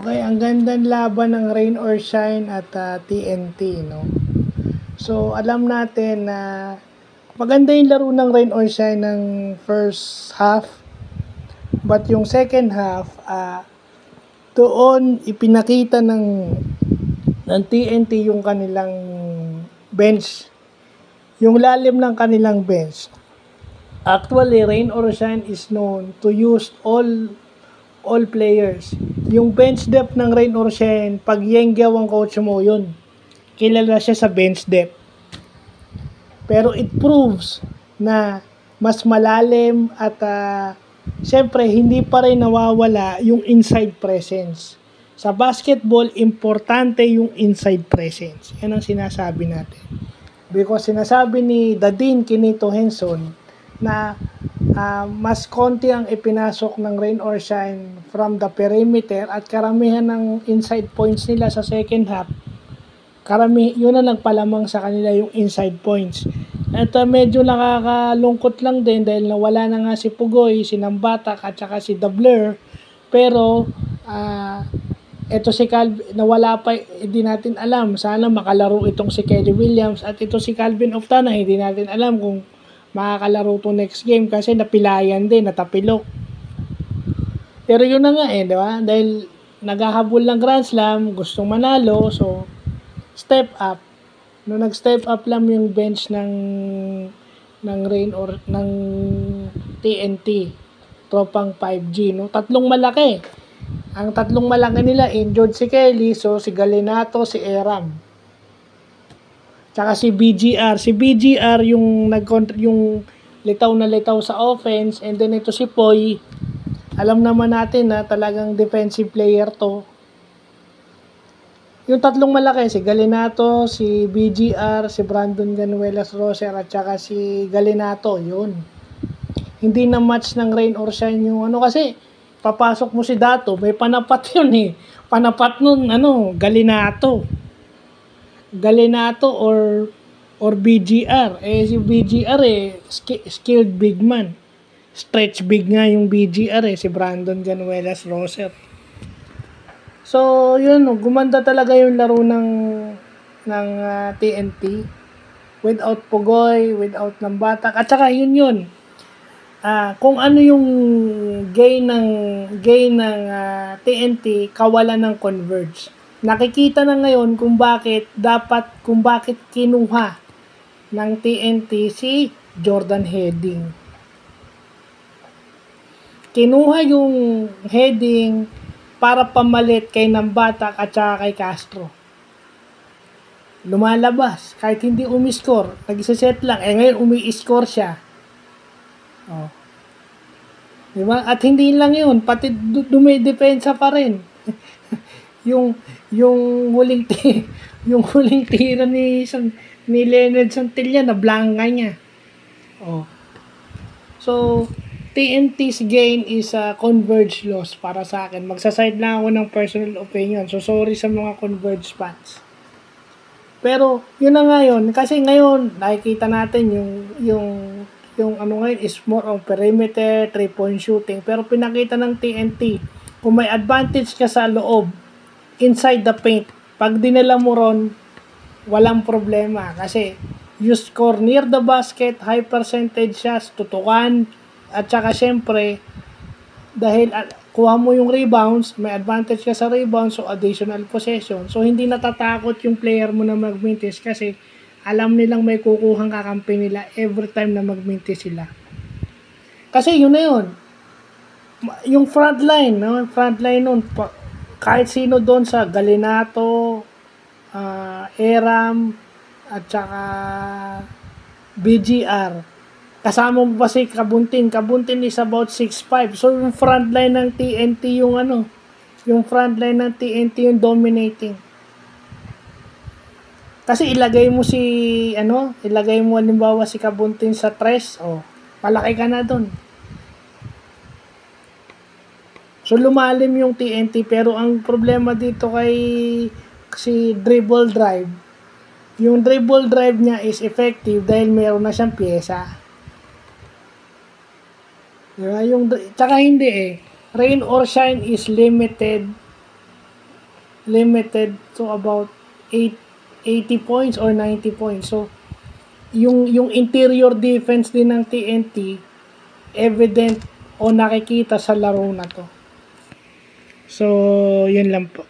Okay, ang gandang laban ng Rain or Shine at TNT, no? So, alam natin na maganda yung laro ng Rain or Shine ng first half. But yung second half, doon ipinakita ng TNT yung kanilang bench. Yung lalim ng kanilang bench. Actually, Rain or Shine is known to use all players. Yung bench depth ng Rain or Shine, pag Yengyaw ang coach mo, yun. Kilala siya sa bench depth. Pero it proves na mas malalim at syempre hindi pa rin nawawala yung inside presence. Sa basketball, importante yung inside presence. Yan ang sinasabi natin. Because sinasabi ni Dadin Kinito Henson na mas konti ang ipinasok ng Rain or Shine from the perimeter at karamihan ng inside points nila sa second half, yun ang nagpalamang sa kanila yung inside points. At medyo nakakalungkot lang din dahil nawala na nga si Pugoy, si Nambatak at saka si Dabler. Pero eto si Calvin, nawala pa, hindi natin alam. Sana makalaro itong si Kelly Williams at ito si Calvin Oftana, hindi natin alam kung makakalaro to next game kasi napilayan din, natapilok. Pero yun na nga di ba? Dahil naghahabol ng Grand Slam, gustong manalo, so step up. No, nag-step up lang yung bench ng Rain or ng TNT. Tropang 5G, no? Tatlong malaki. Ang tatlong malaki nila, injured si Kelly, so si Galinato, si Eram. Tsaka si BGR. Si BGR yung yung litaw na litaw sa offense, and then ito si Poy. Alam naman natin na talagang defensive player to. Yung tatlong malaki, si Galinato, si BGR, si Brandon Ganuelas Roser, at saka si Galinato, yun. Hindi na match ng Rain or Shine yung kasi papasok mo si Dato, may panapat yun Panapat nun, Galinato. Galinato or BGR. Si BGR skilled big man. Stretch big nga yung BGR si Brandon Ganuelas Roser. So, yun, gumanda talaga yung laro ng TNT. Without Pugoy, without Nambatak. At saka yun. Kung ano yung gain ng TNT, kawalan ng Converge. Nakikita na ngayon kung bakit kinuha ng TNT si Jordan Heading. Kinuha yung Heading para pamalit kay Nambatak at saka kay Castro. Lumalabas, kahit hindi umiscore, nag-set lang. Ngayon umi-score siya. Diba? At hindi lang yun, pati dumidepensa pa rin. yung huling tira ni Leonard Santilla na blanca niya. So, TNT's gain is a Converge loss para sa akin. Magsaside lang ako ng personal opinion. So, sorry sa mga Converge fans. Pero, yun na ngayon. Kasi ngayon, nakikita natin yung ngayon is more on perimeter, 3-point shooting. Pero pinakita ng TNT, kung may advantage ka sa loob, inside the paint, pag dinala mo ron, walang problema. Kasi, you score near the basket, high percentage shots, tutukan, at saka syempre, dahil kuha mo yung rebounds, may advantage ka sa rebounds, so additional possession. So, hindi natatakot yung player mo na mag-mintis kasi alam nilang may kukuhang kakampi nila every time na mag-mintis sila. Kasi yun na yun. Yung frontline nun, kahit sino doon sa Galinato, Eram, at saka BGR, kasama mo pa si Kabuntin. Kabuntin is about 6'5". So, yung frontline ng TNT yung dominating. Kasi ilagay mo halimbawa si Kabuntin sa tres, malaki ka na dun. So, lumalim yung TNT, pero ang problema dito si dribble drive, yung dribble drive niya is effective dahil meron na siyang pyesa. Diba? Tsaka hindi Rain or Shine is limited limited to about 80 points or 90 points. So, yung interior defense din ng TNT, evident o nakikita sa laro na to. So, yun lang po.